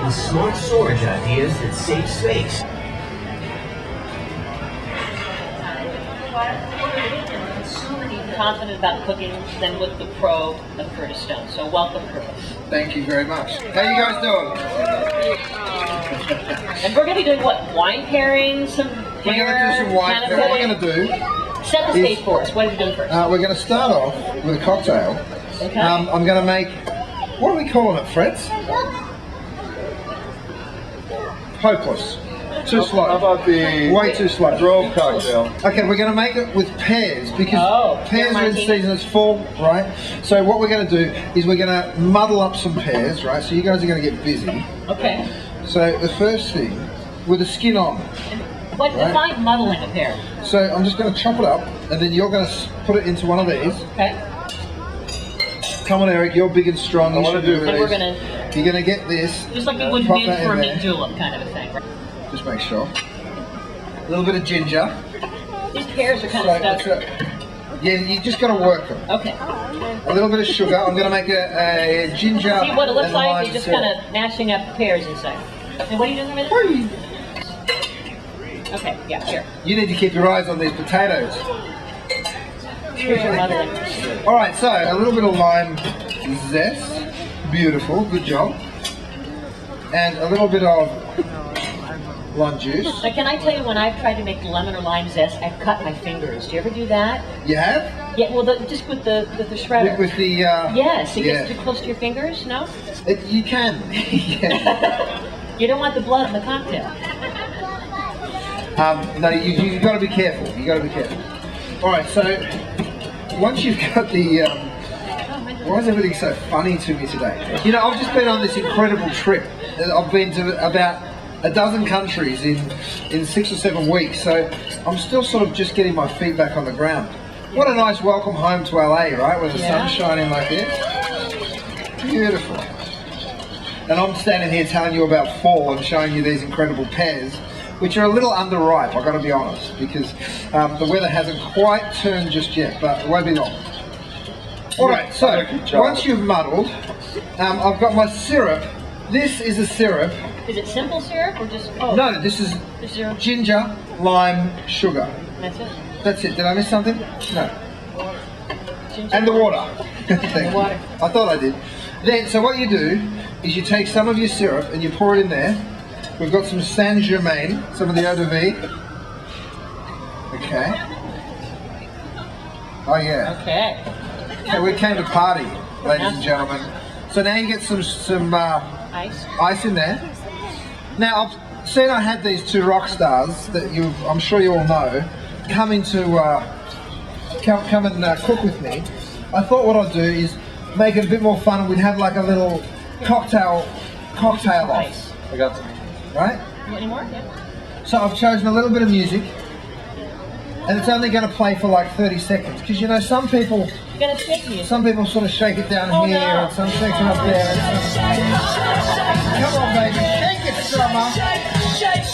with smart storage ideas that save space. Confident about cooking than with the pro of Curtis Stone. So welcome, Curtis. Thank you very much. How you guys doing? And we're going to be doing what? Wine pairing, some We're going to do some wine pairing. What we're going to do... Set the stage for us. What are we doing first? We're going to start off with a cocktail. Okay. I'm going to make... What are we calling it, Freds? Hopeless. Too slow. How about the way too slow drove cocktail? Okay, we're going to make it with pears because pears are in season. It's fall, right? So what we're going to do is we're going to muddle up some pears, right? So you guys are going to get busy. Okay. So the first thing, with the skin on. What define muddling a pear? So I'm just going to chop it up, and then you're going to put it into one of these. Okay. Come on, Eric, you're big and strong. You should do and these. You're going to get this. Just like you would mint for a mint julep kind of a thing, right? Just make sure. A little bit of ginger. These pears are kind of stuck. Yeah, you just got to work them. Okay. A little bit of sugar. I'm going to make a ginger. See what it looks like? You're just syrup. kind of mashing up pears inside. And what are you doing with it? Okay, yeah, here. You need to keep your eyes on these potatoes. Here's your muddling. Alright, so a little bit of lime zest. Beautiful, good job. And a little bit of lime juice. Now, can I tell you, when I've tried to make lemon or lime zest, I've cut my fingers. Do you ever do that? You have? Yeah, well, just with the shredder. With the... yes, it gets too close to your fingers, no? You can. Yeah. You don't want the blood in the cocktail. No, you've got to be careful. You've got to be careful. Alright, so once you've got the... why is everything so funny to me today? You know, I've just been on this incredible trip. I've been to about a dozen countries in 6 or 7 weeks, so I'm still sort of just getting my feet back on the ground. What a nice welcome home to LA, right? Where the sun's shining like this. Beautiful. And I'm standing here telling you about fall and showing you these incredible pears, which are a little underripe, I've got to be honest, because the weather hasn't quite turned just yet, but it won't be long. Alright, so once you've muddled, I've got my syrup. This is a syrup. Is it simple syrup or just... No, this is ginger, lime, sugar. That's it? That's it. Did I miss something? No. Ginger, and the water. The water. I thought I did. Then, so what you do is you take some of your syrup and you pour it in there. We've got some Saint Germain, some of the eau de vie. Okay. Oh yeah. Okay. Okay, we came to party, ladies and gentlemen. So now you get some ice in there. Now I've seen I had these two rock stars that I'm sure you all know come and cook with me. I thought what I'd do is make it a bit more fun, and we'd have like a little cocktail off. I got some. Right? You want any more? Yeah. So I've chosen a little bit of music, and it's only going to play for like 30 seconds, because you know some people sort of shake it down here, and some shake it up there. Come on, baby, shake it, Stromer. Yeah, shake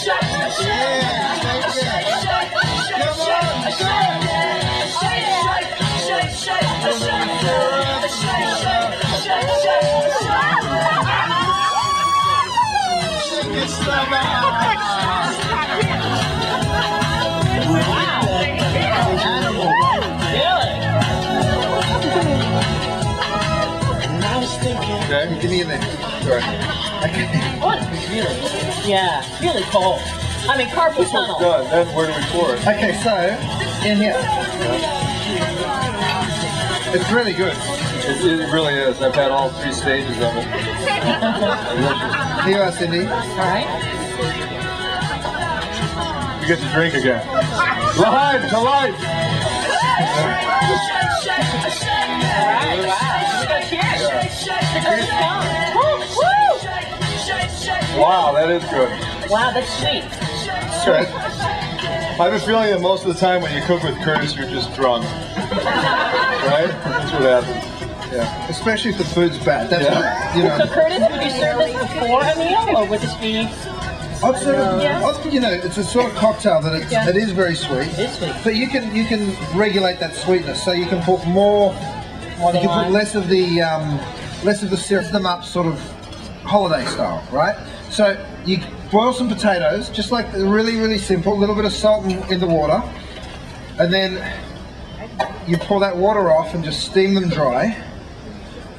Okay. Give me a minute. Sorry. Okay. What? Really? Yeah, really cold. I mean, carpal tunnel. Done. Then where do we pour it? Okay, so in here. It's really good. It really is. I've had all 3 stages of it. Here you are, Cindy. All right. You get to drink again. Live to life. Alright, wow. Cheers. Wow, that is good. Wow, that's sweet. Good. I have a feeling that most of the time when you cook with Curtis, you're just drunk. Right? That's what happens. Yeah. Especially if the food's bad. That's what, you know. So Curtis, would you serve this before a meal, or would this be... You know, it's a sort of cocktail that it is very sweet. It is sweet. But you can regulate that sweetness, so you can put more. You can put less of the syrup them up, sort of holiday style, right? So you boil some potatoes, just like really, really simple, a little bit of salt in the water, and then you pour that water off and just steam them dry.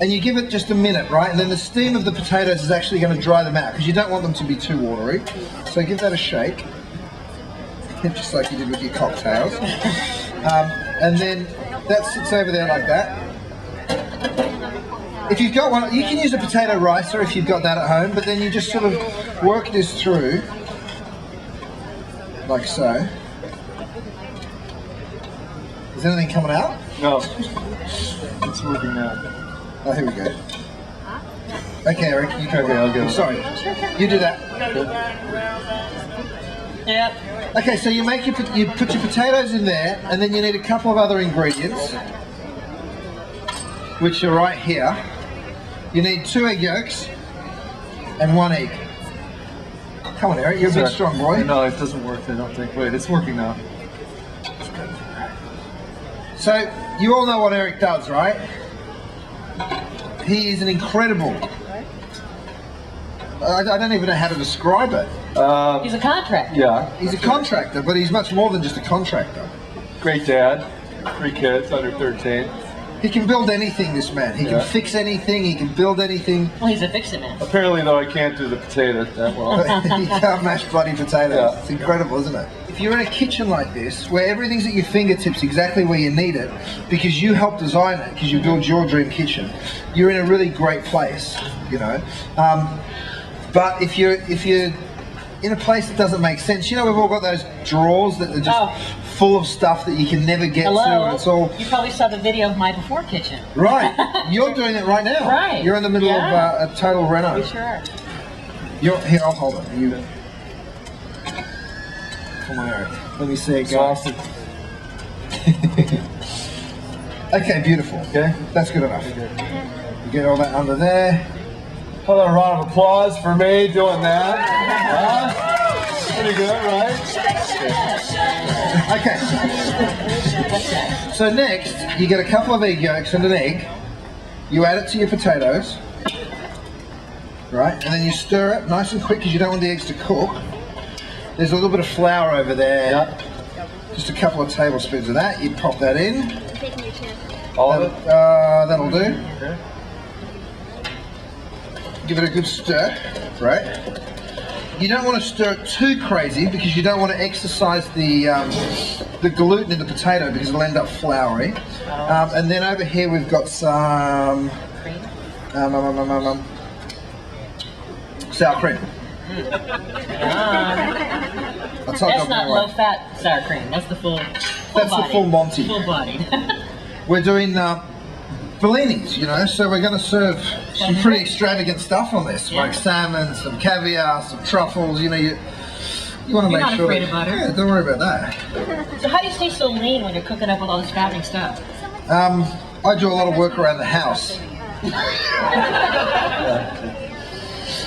And you give it just a minute, right? And then the steam of the potatoes is actually going to dry them out because you don't want them to be too watery. So give that a shake, just like you did with your cocktails. And then that sits over there like that. If you've got one, you can use a potato ricer if you've got that at home, but then you just sort of work this through, like so. Is anything coming out? No. It's working now. Oh, here we go. Okay, Eric, you can. Okay, I'll get it. Sorry, you do that. Yep. Okay, so you put your potatoes in there, and then you need a couple of other ingredients, which are right here. You need 2 egg yolks and 1 egg. Come on, Eric, you're a big strong boy. No, it doesn't work. I don't think. Wait, it's working now. So you all know what Eric does, right? He is an incredible. I don't even know how to describe it. He's a contractor. Yeah. He's a contractor, but he's much more than just a contractor. Great dad. 3 kids under 13. He can build anything, this man. He can fix anything, he can build anything. Well, he's a fix-it man. Apparently, though, I can't do the potatoes that well. He can't mash bloody potatoes. Yeah. It's incredible, isn't it? If you're in a kitchen like this, where everything's at your fingertips exactly where you need it, because you helped design it, because you built your dream kitchen, you're in a really great place, you know. But if you're in a place that doesn't make sense, you know, we've all got those drawers that are just full of stuff that you can never get to, and it's all. You probably saw the video of my before kitchen. Right, you're doing it right now. Right. You're in the middle of a total reno. We sure are. You're here. I'll hold it. You. Come on, Eric. Let me see it go. Exhausted. Okay, beautiful. Okay. That's good enough. You get all that under there. Another round of applause for me doing that. Pretty good, right? Okay. So next, you get a couple of egg yolks and an egg. You add it to your potatoes. Right? And then you stir it nice and quick because you don't want the eggs to cook. There's a little bit of flour over there. Yep. Just a couple of tablespoons of that. You pop that in. All of it? That'll do. Okay. Give it a good stir, right? You don't want to stir it too crazy because you don't want to exercise the gluten in the potato because it'll end up floury. And then over here we've got some sour cream. That's not low-fat sour cream. That's the full That's the full Monty. Full-bodied. We're doing bellinis, you know, so we're going to serve some pretty extravagant stuff on this, like salmon, some caviar, some truffles. You know, you want to make not sure. afraid of butter. Yeah, don't worry about that. So how do you stay so lean when you're cooking up with all this fattening stuff? I do a lot of work around the house.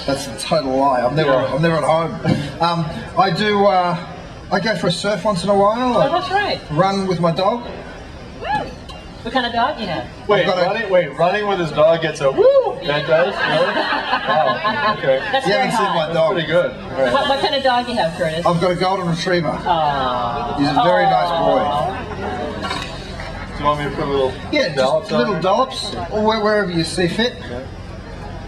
That's a total lie. I'm never at home. I go for a surf once in a while. Oh, that's right. Run with my dog. What kind of dog do you have? Running with his dog gets a woo! That does? Really? Wow, okay. That's You very haven't seen hot. my dog. Pretty good. Right. What kind of dog do you have, Curtis? I've got a golden retriever. Aww. He's a very nice boy. Do you want me to put a little dollops just on little there? dollops, or wherever you see fit. Okay.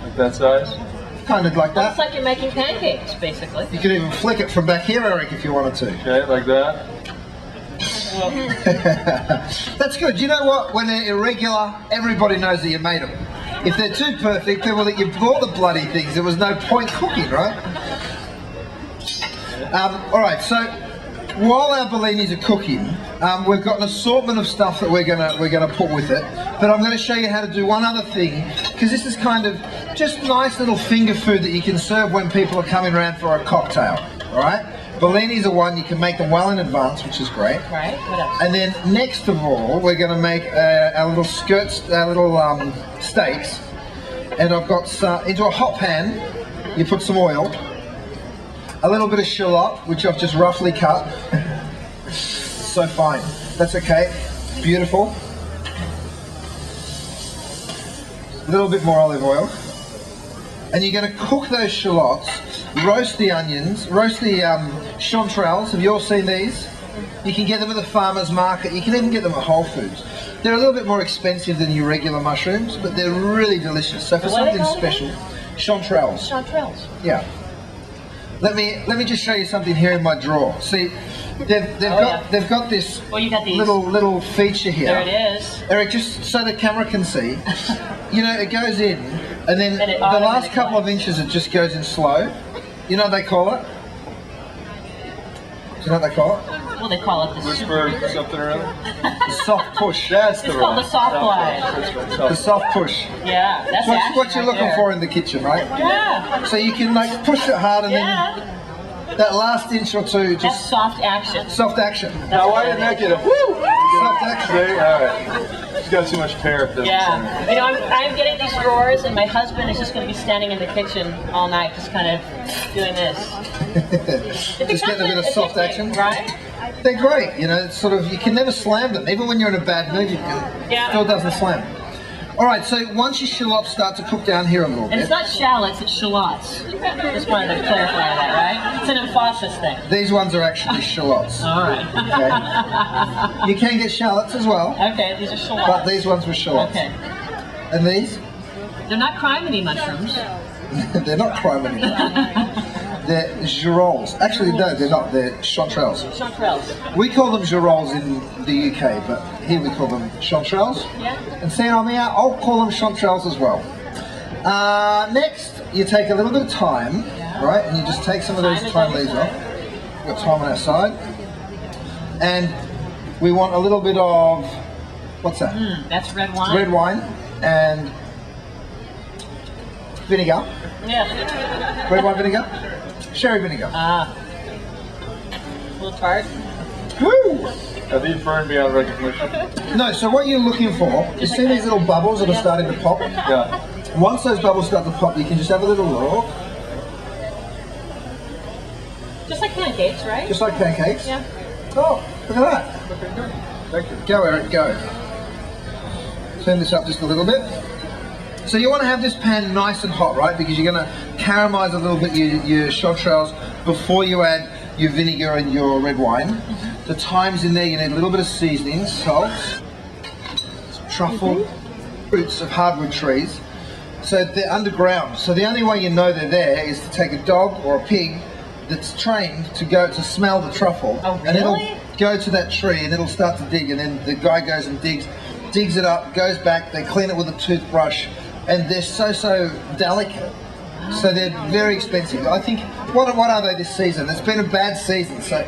Like that size? Kind of like Looks that. like you're making pancakes, basically. You could even flick it from back here, Eric, if you wanted to. Okay, like that. That's good. You know what? When they're irregular, everybody knows that you made them. If they're too perfect, then well, that you bought the bloody things. There was no point cooking, right? All right. So while our bellinis are cooking, we've got an assortment of stuff that we're gonna put with it. But I'm going to show you how to do one other thing, because this is kind of just nice little finger food that you can serve when people are coming around for a cocktail. All right. Bellinis are one, you can make them well in advance, which is great. Right, what else? And then next of all, we're going to make our little skirts, our little steaks. And I've got into a hot pan, you put some oil, a little bit of shallot, which I've just roughly cut. So fine. That's okay. Beautiful. A little bit more olive oil. And you're going to cook those shallots, roast the onions, roast the chanterelles. Have you all seen these? You can get them at the farmer's market. You can even get them at Whole Foods. They're a little bit more expensive than your regular mushrooms, but they're really delicious. So for something special, chanterelles. Chanterelles. Yeah. Let me just show you something here in my drawer. See, they've got this you got these. little feature here. There it is. Eric, just so the camera can see. You know, it goes in, and then And it the last couple automatically- of inches it just goes in slow. You know what they call it? Do you know what they call it? Well, they call it the Whisper super. something or other. The soft push. That's It's called the soft glide. The soft push. Yeah, that's What's what you're right looking there. for in the kitchen, right? Yeah. So you can like push it hard, and Yeah. then that last inch or two That's just soft action. soft action. Now, why didn't that get a woo? Soft action. See? All right. She's got too much pear. Yeah. You know, I'm getting these drawers, and my husband is just going to be standing in the kitchen all night, just kind of doing this. Just getting a bit of soft action. Right? They're great, you know, it's sort of, you can never slam them. Even when you're in a bad mood, it still doesn't slam. Alright, so once your shallots start to cook down here a little And bit, it's not shallots, it's shallots. Just wanted to clarify that, right? It's an emphasis thing. these ones are actually shallots. All right. Okay. You can get shallots as well, Okay, these are shallots. but these ones were shallots. Okay. And these, They're not criminy mushrooms. they're not criminy. They're girolles. Actually, no, they're not. They're chanterelles. Chanterelles. We call them girolles in the UK, but here we call them chanterelles. Yeah. And see, I'll call them chanterelles as well. Next, you take a little bit of thyme, right? And you just take some of those thyme leaves off. We've got thyme on our side. And we want a little bit of, what's that? That's red wine. Red wine and vinegar. Yeah. Red wine vinegar. Sherry vinegar. Ah. A little tart. Woo! Are these burned beyond recognition? No, so what you're looking for, you see these little bubbles that are starting to pop? Yeah. Once those bubbles start to pop, you can just have a little look, Just like pancakes, right? just like pancakes. Yeah. Oh, look at that. Okay, good. Thank you. Go, Eric, go. Turn this up just a little bit. So you want to have this pan nice and hot, right? Because you're going to caramelize a little bit your chanterelles before you add your vinegar and your red wine. The thyme's in there, you need a little bit of seasoning, salt, some truffle, roots of hardwood trees. So they're underground. So the only way you know they're there is to take a dog or a pig that's trained to go to smell the truffle. Oh, And it'll really? go to that tree and it'll start to dig, and then the guy goes and digs it up, goes back, they clean it with a toothbrush, and they're so delicate. So they're very expensive. I think, what are they this season? It's been a bad season, so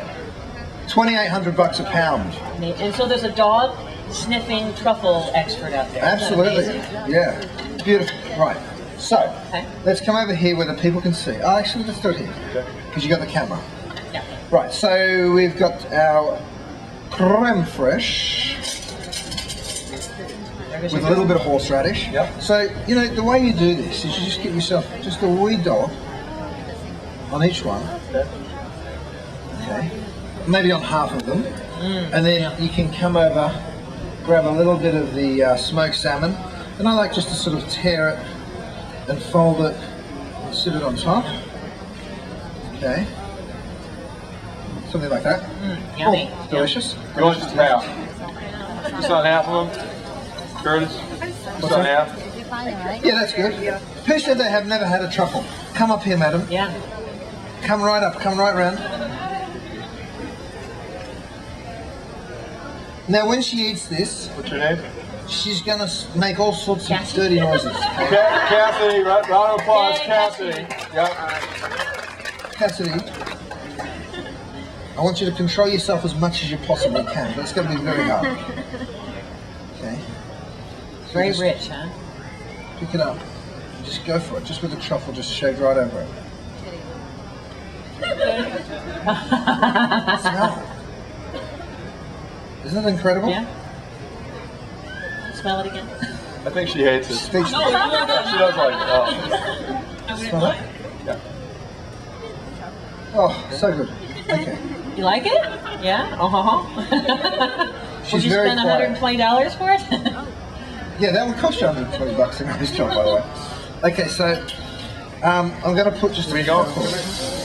$2,800 a pound. And so there's a dog sniffing truffle expert out there. Isn't that Absolutely, amazing? yeah, beautiful. Right, so Okay. let's come over here where the people can see. Oh, actually, let's do it here, Okay. because you got the camera. Yeah. Right, so we've got our creme fraiche with a little bit of horseradish. Yep. So, you know, the way you do this is you just get yourself just a wee dot on each one. Okay. Okay. Maybe on half of them. And then you can come over, grab a little bit of the smoked salmon. And I like just to sort of tear it and fold it and sit it on top. Okay. Something like that. Yummy. Oh, delicious. You want just half? Just on half of them? Curtis? Just on half? Yeah, that's good. Who said they have never had a truffle? Come up here, madam. Yeah. Come right up, come right round. Now, when she eats this, What's your name? she's gonna make all sorts of dirty noises. Cassidy, round of applause, Yay, Cassidy. Yep. Cassidy, I want you to control yourself as much as you possibly can, but it's going to be very hard. Okay. So Very just rich, huh? Pick it up. Just go for it. Just with the truffle, just shaved right over it. Smell it. Isn't it incredible? Yeah. Smell it again. I think she hates it. Speechless. She does like it. Oh. Smell it? Yeah. Oh, so good. Okay. You like it? Yeah? Would She's you very spend quiet. $120 for it? Yeah, that would cost you $120 in this job, by the way. Okay, so I'm going to put just a couple.